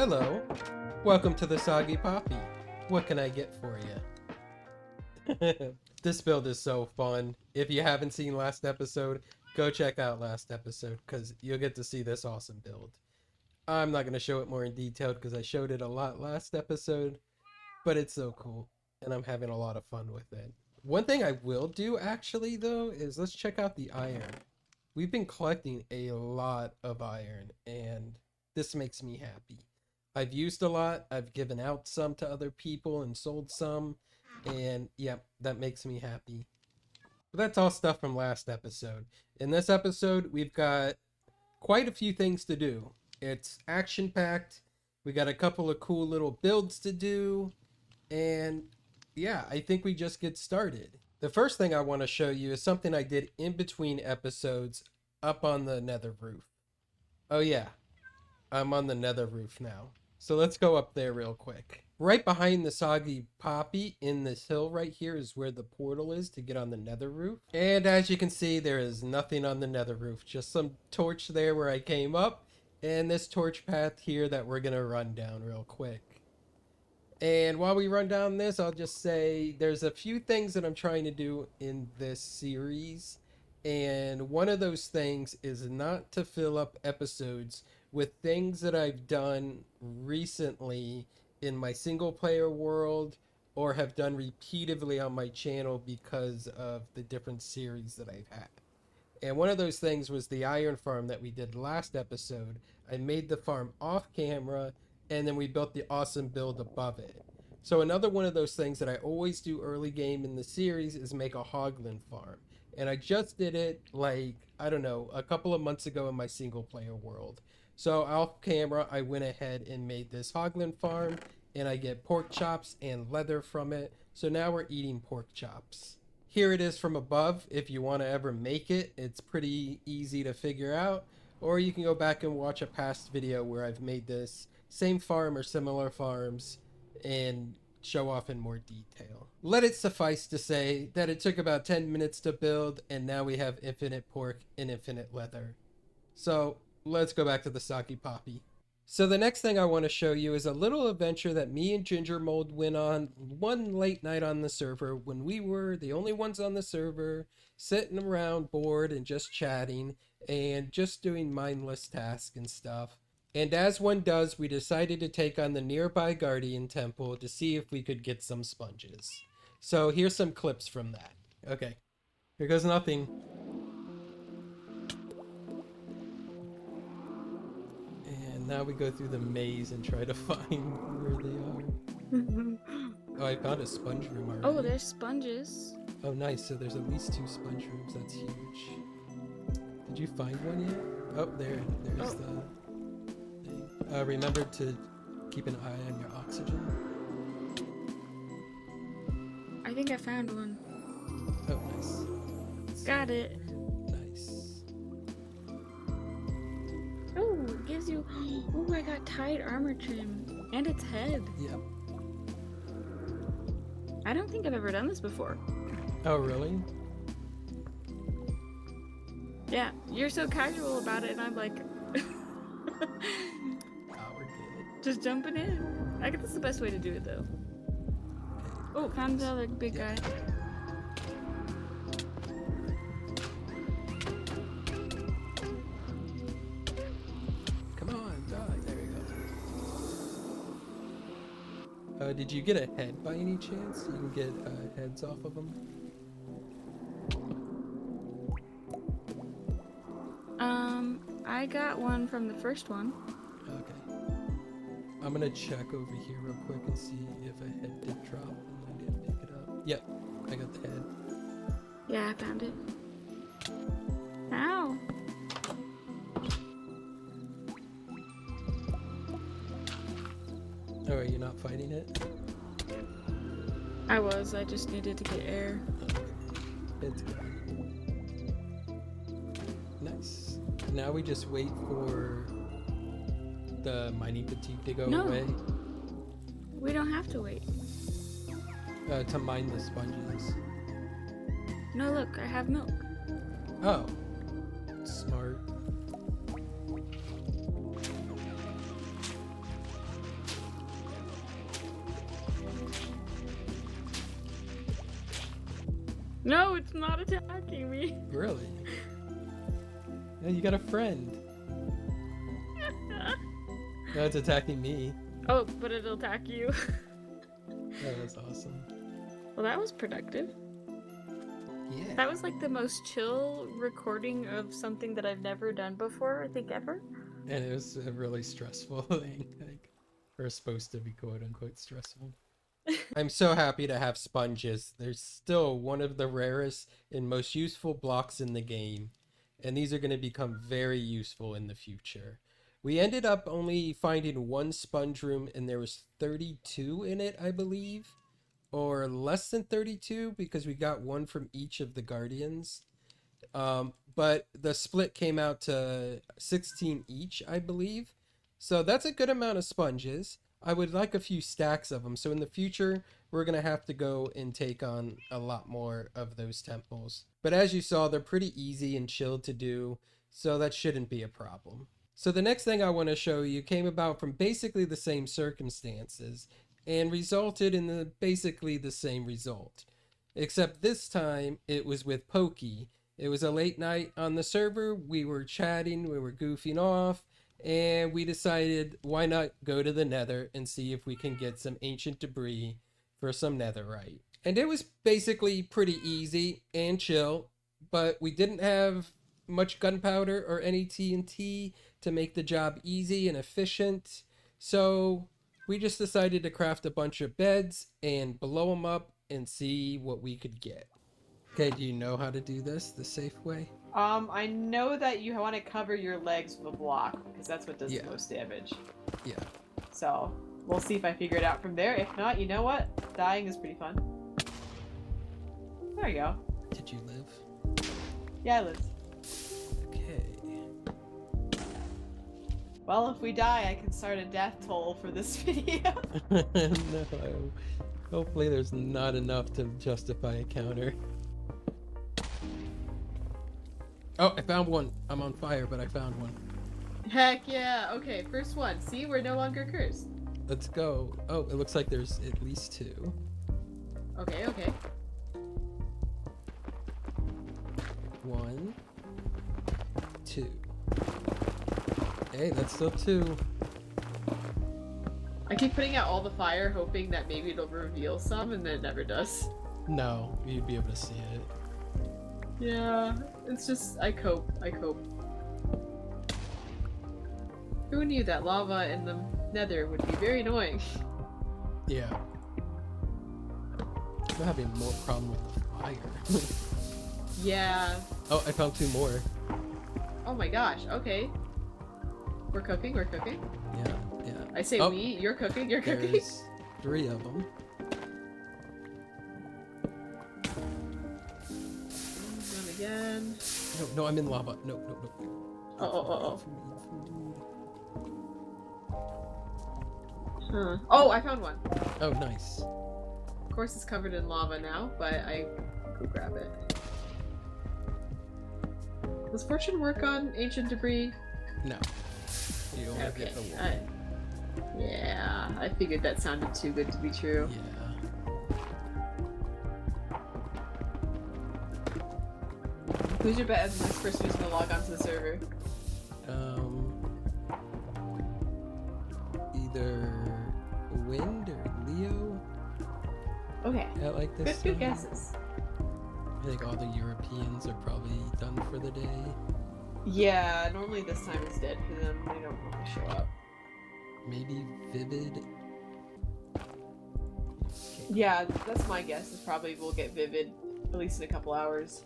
Hello, welcome to the Soggy Poppy. What can I get for you? This build is so fun. If you haven't seen last episode, go check out last episode because you'll get to see this awesome build. I'm not going to show it more in detail because I showed it a lot last episode, but it's so cool and I'm having a lot of fun with it. One thing I will do actually though is let's check out the iron. We've been collecting a lot of iron and this makes me happy. I've used a lot, I've given out some to other people and sold some, and yep, that makes me happy. But that's all stuff from last episode. In this episode, we've got quite a few things to do. It's action-packed, we got a couple of cool little builds to do, and yeah, I think we just get started. The first thing I want to show you is something I did in between episodes up on the nether roof. Oh yeah, I'm on the nether roof now. So let's go up there real quick. Right behind the Soggy Poppy in this hill right here is where the portal is to get on the nether roof. And as you can see, there is nothing on the nether roof. Just some torch there where I came up. And this torch path here that we're going to run down real quick. And while we run down this, I'll just say there's a few things that I'm trying to do in this series. And one of those things is not to fill up episodes with things that I've done recently in my single player world or have done repeatedly on my channel because of the different series that I've had. And one of those things was the iron farm that we did last episode. I made the farm off camera and then we built the awesome build above it. So another one of those things that I always do early game in the series is make a Hoglin farm. And I just did it like, I don't know, a couple of months ago in my single player world. So off camera, I went ahead and made this Hoglin farm and I get pork chops and leather from it. So now we're eating pork chops. Here it is from above. If you want to ever make it, it's pretty easy to figure out. Or you can go back and watch a past video where I've made this same farm or similar farms and show off in more detail. Let it suffice to say that it took about 10 minutes to build and now we have infinite pork and infinite leather. So let's go back to the Soggy Poppy. So the next thing I want to show you is a little adventure that me and Ginger Mold went on one late night on the server when we were the only ones on the server, sitting around bored and just chatting and just doing mindless tasks and stuff. And as one does, we decided to take on the nearby Guardian Temple to see if we could get some sponges. So here's some clips from that. Okay, here goes nothing. And now we go through the maze and try to find where they are. Oh, I found a sponge room already. Oh, there's sponges. Oh, nice. So there's at least 2 sponge rooms. That's huge. Did you find one yet? Oh, there's the thing. Remember to keep an eye on your oxygen. I think I found one. Oh, nice. Got it. Nice. Oh, it gives you... Oh, I got tied armor trim. And its head. Yep. I don't think I've ever done this before. Oh, really? Yeah, you're so casual about it, and I'm like... We're good. Just jumping in. I guess that's the best way to do it, though. Oh, found the other big guy. Come on, die. There we go. Did you get a head by any chance? You can get heads off of them. I got one from the first one. Okay. I'm gonna check over here real quick and see if a head did drop and I didn't pick it up. Yep, I got the head. Yeah, I found it. Ow! Oh, are you not fighting it? I just needed to get air. It's good. Nice. Now we just wait for the mining fatigue to go away. We don't have to wait. To mine the sponges. No, look, I have milk. Oh. Smart. No, it's not attacking me. Really? Yeah, you got a friend. No, it's attacking me. Oh, but it'll attack you. Oh, that's awesome. Well, that was productive. Yeah. That was like the most chill recording of something that I've never done before, I think ever. And it was a really stressful thing. Like, or supposed to be quote unquote stressful. I'm so happy to have sponges. They're still one of the rarest and most useful blocks in the game. And these are going to become very useful in the future. We ended up only finding one sponge room and there was 32 in it, I believe. Or less than 32 because we got one from each of the guardians. But the split came out to 16 each, I believe. So that's a good amount of sponges. I would like a few stacks of them. So in the future, we're going to have to go and take on a lot more of those temples. But as you saw, they're pretty easy and chill to do. So that shouldn't be a problem. So the next thing I want to show you came about from basically the same circumstances and resulted in basically the same result. Except this time it was with Piki. It was a late night on the server. We were chatting, we were goofing off, and we decided why not go to the Nether and see if we can get some ancient debris for some Netherite. And it was basically pretty easy and chill, but we didn't have much gunpowder or any TNT to make the job easy and efficient. So we just decided to craft a bunch of beds and blow them up and see what we could get. Okay, do you know how to do this the safe way? I know that you want to cover your legs with a block because that's what does Yeah. the most damage. Yeah. So we'll see if I figure it out from there. If not, you know what? Dying is pretty fun. There you go. Did you live? Yeah, I lived. Okay. Well, if we die, I can start a death toll for this video. No. Hopefully there's not enough to justify a counter. Oh, I found one. I'm on fire, but I found one. Heck yeah. Okay, first one. See, we're no longer cursed. Let's go. Oh, it looks like there's at least two. Okay, okay. 1, 2. Hey, that's still 2. I keep putting out all the fire, hoping that maybe it'll reveal some, and then it never does. No, you'd be able to see it. Yeah, it's just, I cope. Who knew that lava in the Nether would be very annoying? Yeah. I'm having more problem with the fire. Yeah. Oh, I found 2 more. Oh my gosh, okay. We're cooking. Yeah, yeah. I say Oh, we, you're cooking. There's 3 of them. One again. No, I'm in lava. No. Oh. Huh. Oh, I found one. Oh, nice. Of course it's covered in lava now, but I go grab it. Does fortune work on ancient debris? No. You only Okay. get the one. Yeah, I figured that sounded too good to be true. Yeah. Who's your bet as the next person who's gonna log onto the server? Either Wind or Leo. Okay. I like this. Good guesses. I think all the Europeans are probably done for the day. Yeah, normally this time it's dead for them. They don't want to show up. Maybe Vivid. Yeah, that's my guess. Is probably we'll get Vivid at least in a couple hours.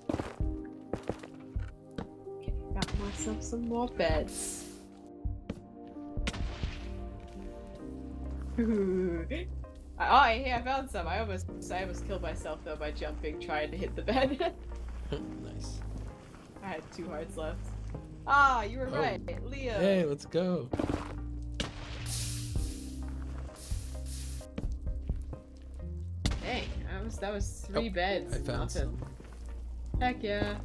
Okay, got myself some more beds. Hey, I found some. I almost killed myself though by jumping, trying to hit the bed. Nice. I had 2 hearts left. Ah, you were right, Leo. Hey, let's go. Dang, that was 3 beds. I found some. Heck yeah.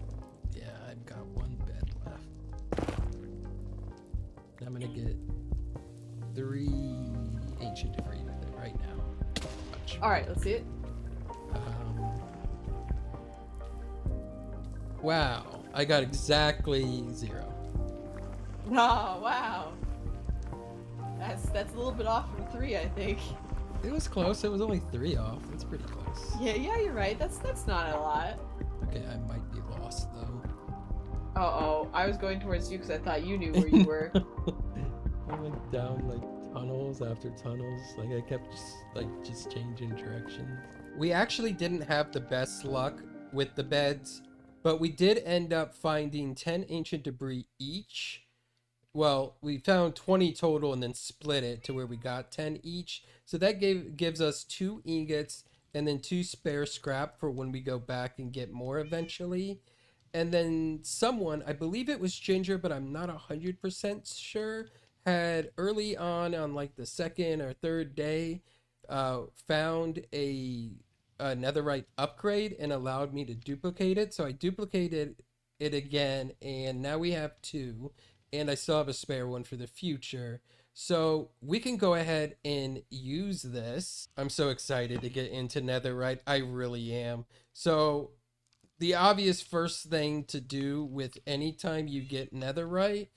Yeah, I've got 1 bed left. I'm gonna get 3 ancient debris with it right now. All right, let's see it. Wow, I got exactly 0. Oh, wow. That's a little bit off from 3, I think. It was close. It was only 3 off. That's pretty close. Yeah, you're right. That's not a lot. Okay, I might be lost though. Uh-oh, I was going towards you because I thought you knew where you were. I went down like tunnels after tunnels. Like I kept just changing directions. We actually didn't have the best luck with the beds, but we did end up finding 10 ancient debris each. Well, we found 20 total and then split it to where we got 10 each. So that gives us 2 ingots and then 2 spare scrap for when we go back and get more eventually. And then someone, I believe it was Ginger, but I'm not 100% sure, had early on like the second or third day, found a netherite upgrade and allowed me to duplicate it. So I duplicated it again, and now we have 2, and I still have a spare one for the future. So we can go ahead and use this. I'm so excited to get into netherite. I really am. So the obvious first thing to do with any time you get netherite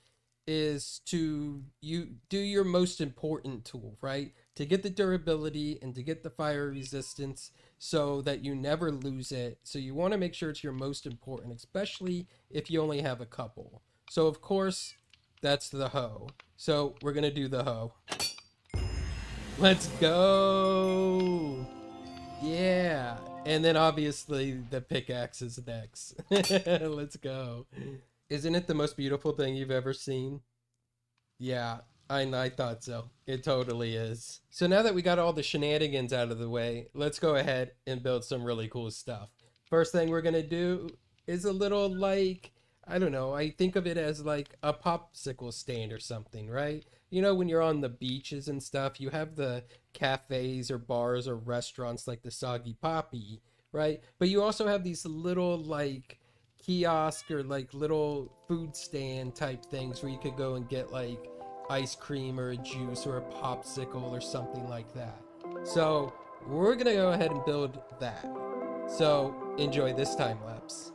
is to do your most important tool, right? To get the durability and to get the fire resistance so that you never lose it. So you want to make sure it's your most important, especially if you only have a couple. So of course, that's the hoe. So we're going to do the hoe. Let's go. Yeah. And then obviously the pickaxe is next. Let's go. Isn't it the most beautiful thing you've ever seen? Yeah, I thought so. It totally is. So now that we got all the shenanigans out of the way, let's go ahead and build some really cool stuff. First thing we're gonna do is a little like, I don't know, I think of it as like a popsicle stand or something, right? You know, when you're on the beaches and stuff, you have the cafes or bars or restaurants like the Soggy Poppy, right? But you also have these little like kiosk or like little food stand type things where you could go and get like ice cream or a juice or a popsicle or something like that. So we're gonna go ahead and build that. So enjoy this time lapse.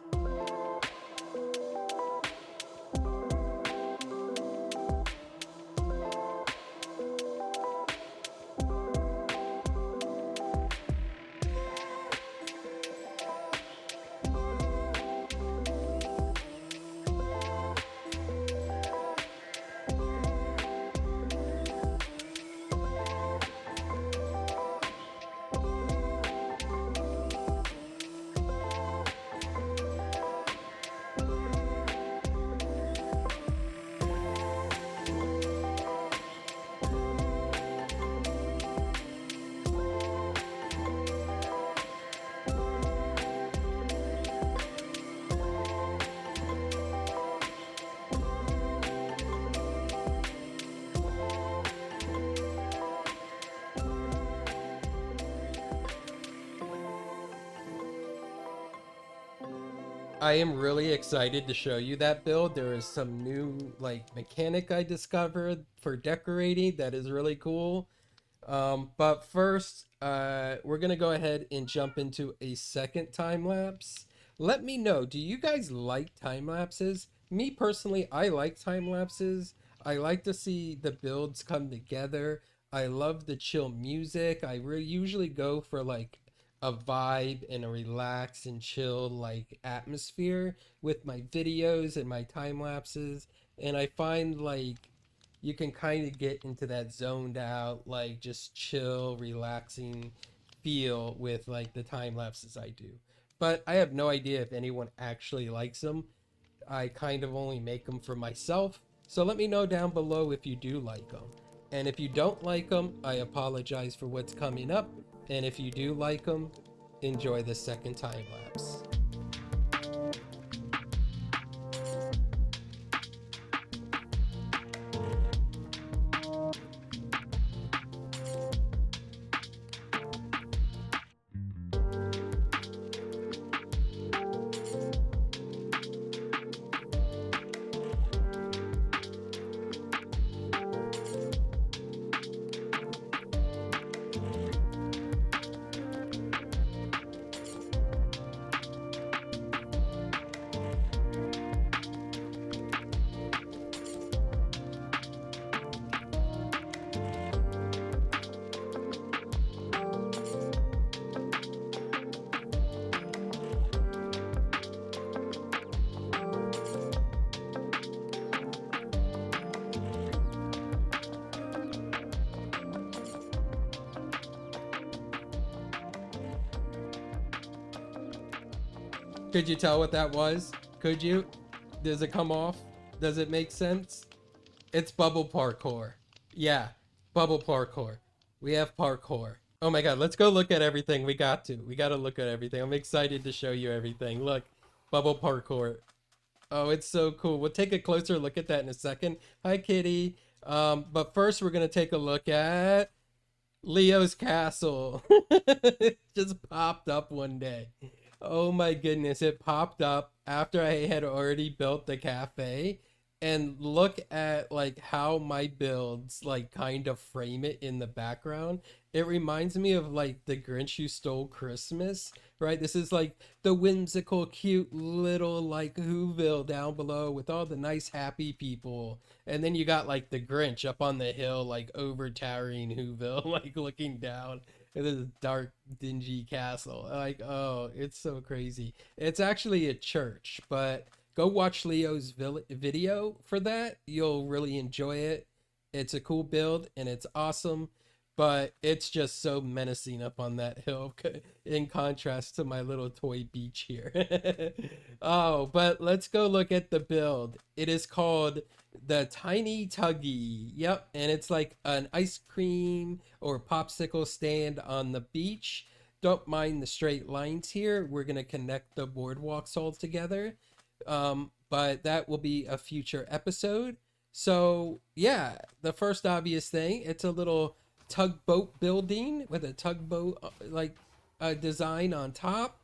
I am really excited to show you that build. There is some new like mechanic I discovered for decorating that is really cool. But first, we're gonna go ahead and jump into a second time lapse. Let me know, do you guys like time lapses? Me personally, I like time lapses. I like to see the builds come together. I love the chill music. I usually go for like a vibe and a relax and chill like atmosphere with my videos and my time lapses. And I find like you can kind of get into that zoned out, like just chill, relaxing feel with like the time lapses I do. But I have no idea if anyone actually likes them. I kind of only make them for myself. So let me know down below if you do like them. And if you don't like them, I apologize for what's coming up. And if you do like them, enjoy the second time lapse. Could you tell what that was? Could you? Does it come off? Does it make sense? It's bubble parkour. Yeah, bubble parkour. We have parkour. Oh my god, let's go look at everything. We got to. We got to look at everything. I'm excited to show you everything. Look, bubble parkour. Oh, it's so cool. We'll take a closer look at that in a second. Hi, Kitty. But first we're going to take a look at Leo's castle. It just popped up one day. Oh my goodness, it popped up after I had already built the cafe. And look at like how my builds like kind of frame it in the background. It reminds me of like the Grinch Who Stole Christmas, right? This is like the whimsical, cute little like Whoville down below with all the nice happy people. And then you got like the Grinch up on the hill, like over towering Whoville, like looking down at this dark, dingy castle. Like, oh, it's so crazy. It's actually a church, but go watch Leo's video for that. You'll really enjoy it. It's a cool build and it's awesome, but it's just so menacing up on that hill in contrast to my little toy beach here. Oh, but let's go look at the build. It is called the Tiny Tuggy. Yep, and it's like an ice cream or popsicle stand on the beach. Don't mind the straight lines here. We're going to connect the boardwalks all together. But that will be a future episode. So yeah, the first obvious thing, it's a little tugboat building with a tugboat like design on top,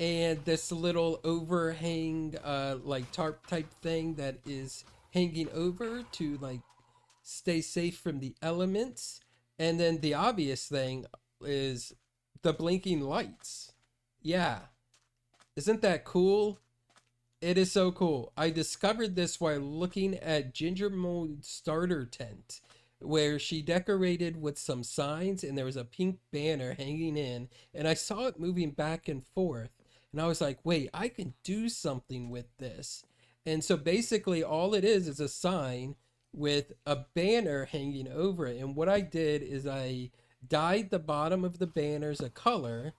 and this little overhang like tarp type thing that is hanging over to like stay safe from the elements. And then the obvious thing is the blinking lights. Yeah, isn't that cool? It is so cool. I discovered this while looking at Ginger Mold's starter tent, where she decorated with some signs and there was a pink banner hanging in, and I saw it moving back and forth. And I was like, wait, I can do something with this. And so basically all it is a sign with a banner hanging over it. And what I did is I dyed the bottom of the banners a color,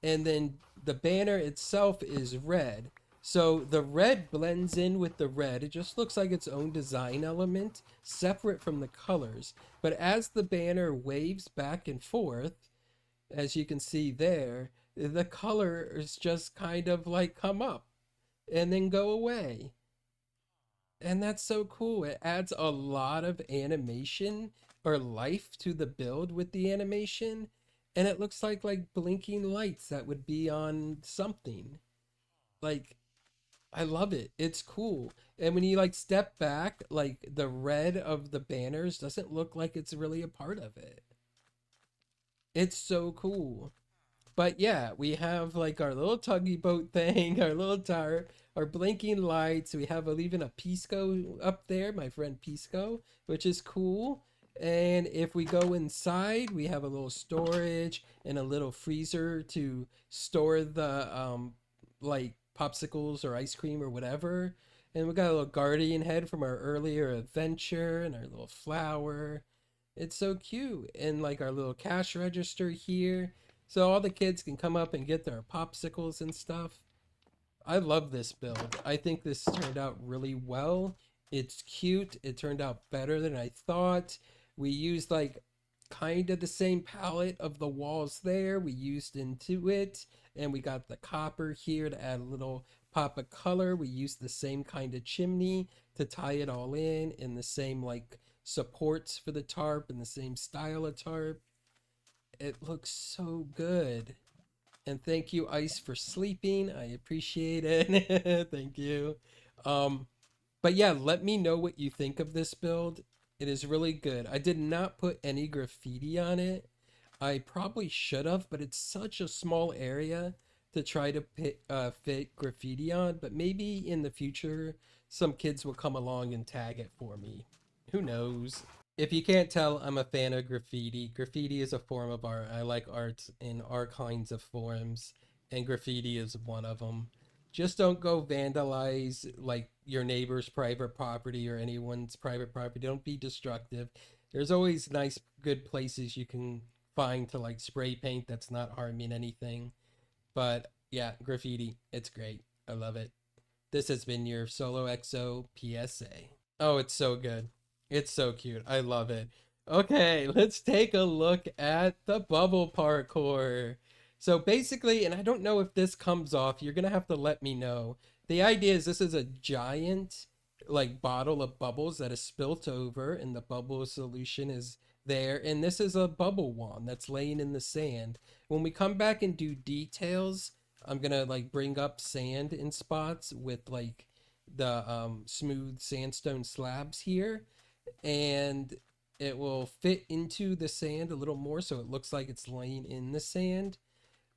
and then the banner itself is red. So the red blends in with the red. It just looks like its own design element, separate from the colors. But as the banner waves back and forth, as you can see there, the colors just kind of like come up and then go away. And that's so cool. It adds a lot of animation or life to the build with the animation. And it looks like blinking lights that would be on something. Like, I love it. It's cool. And when you like step back, like the red of the banners doesn't look like it's really a part of it. It's so cool. But yeah, we have like our little tuggy boat thing, our little tower, our blinking lights. We have even a Pisco up there, my friend Pisco, which is cool. And if we go inside, we have a little storage and a little freezer to store the like popsicles or ice cream or whatever. And we got a little guardian head from our earlier adventure and our little flower. It's so cute. And like our little cash register here. So all the kids can come up and get their popsicles and stuff. I love this build. I think this turned out really well. It's cute. It turned out better than I thought. We used like kind of the same palette of the walls there. We used into it, and we got the copper here to add a little pop of color. We used the same kind of chimney to tie it all in the same like supports for the tarp and the same style of tarp. It looks so good. And thank you, Ice, for sleeping. I appreciate it. Thank you. But yeah, let me know what you think of this build. It is really good. I did not put any graffiti on it. I probably should have, but it's such a small area to try to fit graffiti on. But maybe in the future, some kids will come along and tag it for me. Who knows? If you can't tell, I'm a fan of graffiti. Graffiti is a form of art. I like art in all kinds of forms, and graffiti is one of them. Just don't go vandalize like your neighbor's private property or anyone's private property. Don't be destructive. There's always nice, good places you can find to like spray paint that's not harming anything. But Yeah, graffiti. It's great. I love it. This has been your Solo XO PSA. Oh, it's so good. It's so cute. I love it. Okay, let's take a look at the bubble parkour. So basically, and I don't know if this comes off, you're gonna have to let me know. The idea is this is a giant like bottle of bubbles that is spilt over and the bubble solution is there, and this is a bubble wand that's laying in the sand. When we come back and do details, I'm gonna like bring up sand in spots with like the smooth sandstone slabs here, and it will fit into the sand a little more so it looks like it's laying in the sand.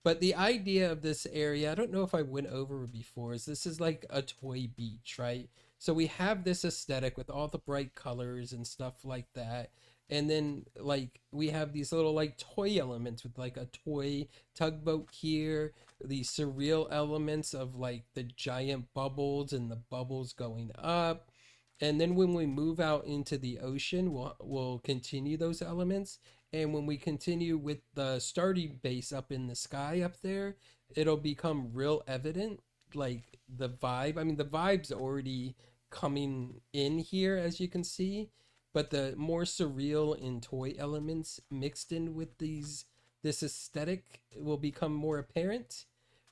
But the idea of this area, I don't know if I went over it before, is this is like a toy beach, right? So we have this aesthetic with all the bright colors and stuff like that. And then like we have these little like toy elements with like a toy tugboat here, these surreal elements of like the giant bubbles and the bubbles going up. And then when we move out into the ocean, we'll continue those elements. And when we continue with the starting base up in the sky up there, it'll become real evident, like the vibe. I mean, the vibe's already coming in here, as you can see, but the more surreal and toy elements mixed in with this aesthetic will become more apparent.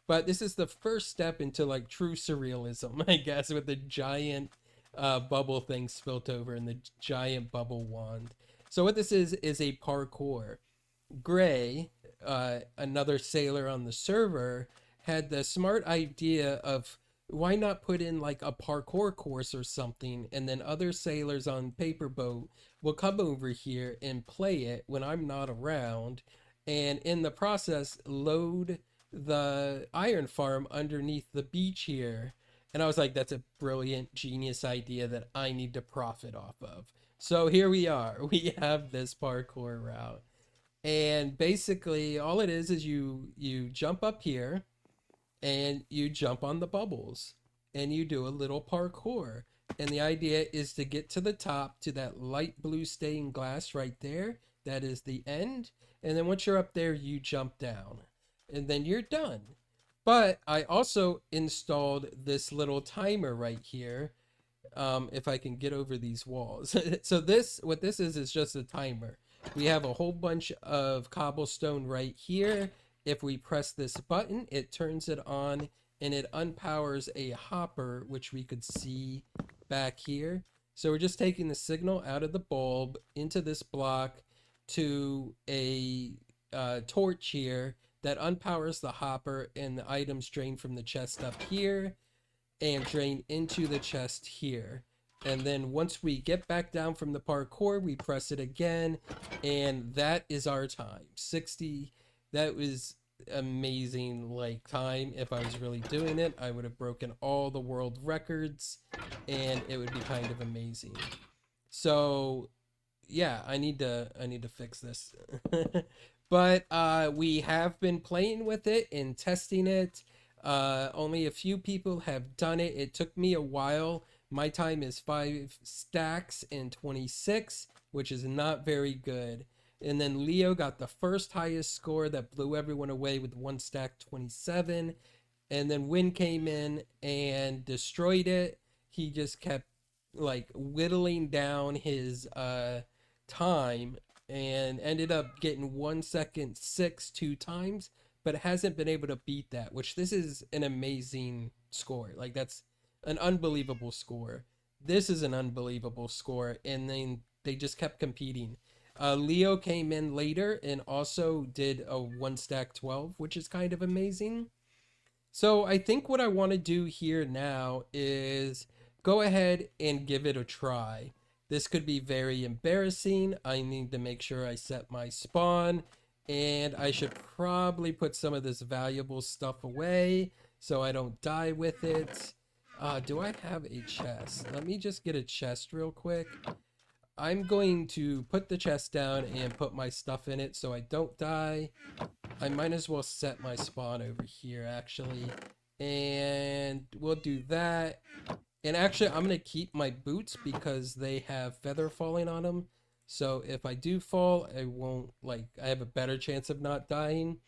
But this is the first step into like true surrealism, I guess, with the giant bubble thing spilt over and the giant bubble wand. So what this is a parkour. Gray, another sailor on the server, had the smart idea of why not put in like a parkour course or something, and then other sailors on Paperboat will come over here and play it when I'm not around, and in the process load the iron farm underneath the beach here. And I was like, that's a brilliant, genius idea that I need to profit off of. So here we are. We have this parkour route. And basically all it is you jump up here and you jump on the bubbles and you do a little parkour. And the idea is to get to the top to that light blue stained glass right there. That is the end. And then once you're up there, you jump down and then you're done. But I also installed this little timer right here. If I can get over these walls. So what this is just a timer. We have a whole bunch of cobblestone right here. If we press this button, it turns it on and it unpowers a hopper, which we could see back here. So we're just taking the signal out of the bulb into this block to a torch here that unpowers the hopper, and the items drain from the chest up here and drain into the chest here. And then once we get back down from the parkour, we press it again, and that is our time. 60. That was amazing like time. If I was really doing it, I would have broken all the world records and it would be kind of amazing. So yeah, I need to fix this. But we have been playing with it and testing it. Only a few people have done it. It took me a while. My time is 5 stacks and 26, which is not very good. And then Leo got the first highest score that blew everyone away with 1 stack 27. And then Win came in and destroyed it. He just kept like whittling down his time and ended up getting 1 second 6 2 times, but hasn't been able to beat that, which this is an amazing score. Like that's an unbelievable score. This is an unbelievable score, and then they just kept competing. Leo came in later and also did a 1 stack 12, which is kind of amazing. So I think what I want to do here now is go ahead and give it a try. This could be very embarrassing. I need to make sure I set my spawn, and I should probably put some of this valuable stuff away so I don't die with it. Do I have a chest? Let me just get a chest real quick. I'm going to put the chest down and put my stuff in it so I don't die. I might as well set my spawn over here actually, and we'll do that. And actually I'm gonna keep my boots because they have feather falling on them, so if I do fall, I won't, like, I have a better chance of not dying.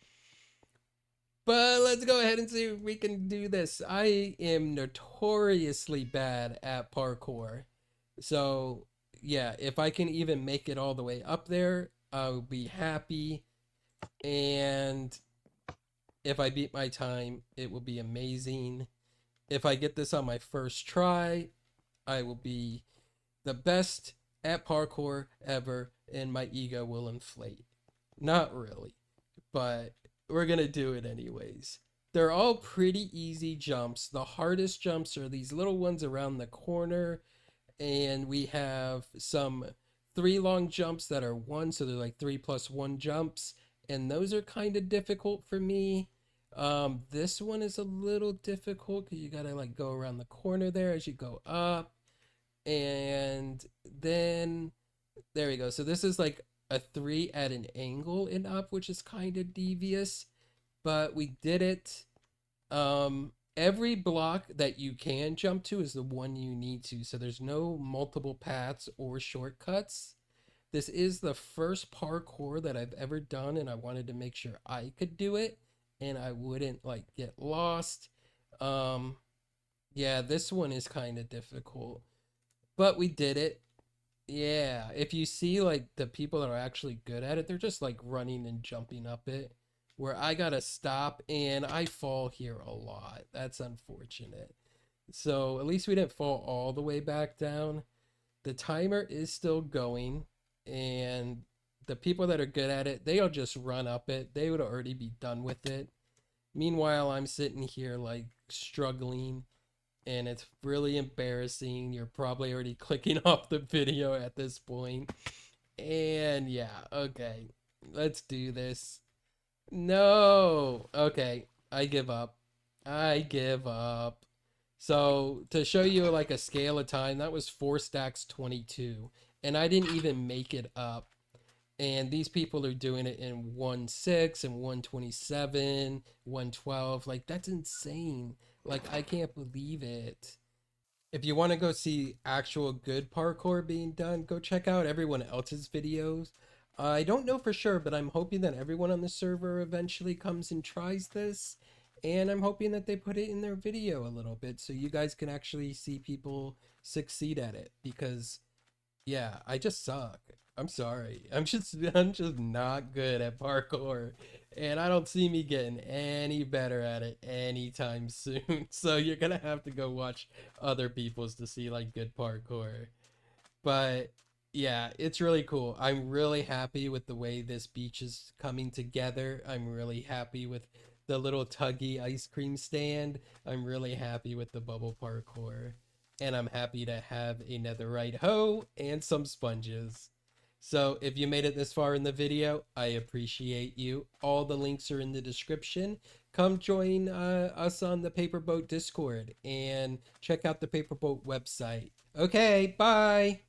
But let's go ahead and see if we can do this. I am notoriously bad at parkour. So, yeah, if I can even make it all the way up there, I'll be happy. And if I beat my time, it will be amazing. If I get this on my first try, I will be the best at parkour ever, and my ego will inflate. Not really, but we're gonna do it anyways. They're all pretty easy jumps. The hardest jumps are these little ones around the corner, and we have some 3 long jumps that are 1, so they're like 3+1 jumps, and those are kind of difficult for me. This one is a little difficult because you gotta like go around the corner there as you go up, and then there we go. So this is like a 3 at an angle and up, which is kind of devious, but we did it. Every block that you can jump to is the one you need to, so there's no multiple paths or shortcuts. This is the first parkour that I've ever done, and I wanted to make sure I could do it and I wouldn't like get lost. Yeah, this one is kind of difficult, but we did it. Yeah, if you see like the people that are actually good at it, they're just like running and jumping up it. Where I gotta stop and I fall here a lot. That's unfortunate. So at least we didn't fall all the way back down. The timer is still going, and the people that are good at it, they'll just run up it. They would already be done with it. Meanwhile, I'm sitting here like struggling, and it's really embarrassing. You're probably already clicking off the video at this point. And yeah, okay, let's do this. No. Okay, I give up. I give up. So to show you like a scale of time, that was 4 stacks 22, and I didn't even make it up. And these people are doing it in 1/6 and 1/27, 1/12. Like that's insane. Like I can't believe it. If you want to go see actual good parkour being done, go check out everyone else's videos. I don't know for sure, but I'm hoping that everyone on the server eventually comes and tries this. And I'm hoping that they put it in their video a little bit so you guys can actually see people succeed at it. Because, yeah, I just suck. I'm sorry. I'm just not good at parkour. And I don't see me getting any better at it anytime soon. So you're gonna have to go watch other people's to see like good parkour. But yeah, it's really cool. I'm really happy with the way this beach is coming together. I'm really happy with the little Tuggy ice cream stand. I'm really happy with the bubble parkour. And I'm happy to have a netherite hoe and some sponges. So if you made it this far in the video, I appreciate you. All the links are in the description. Come join us on the PaperBoat Discord and check out the PaperBoat website. Okay, bye!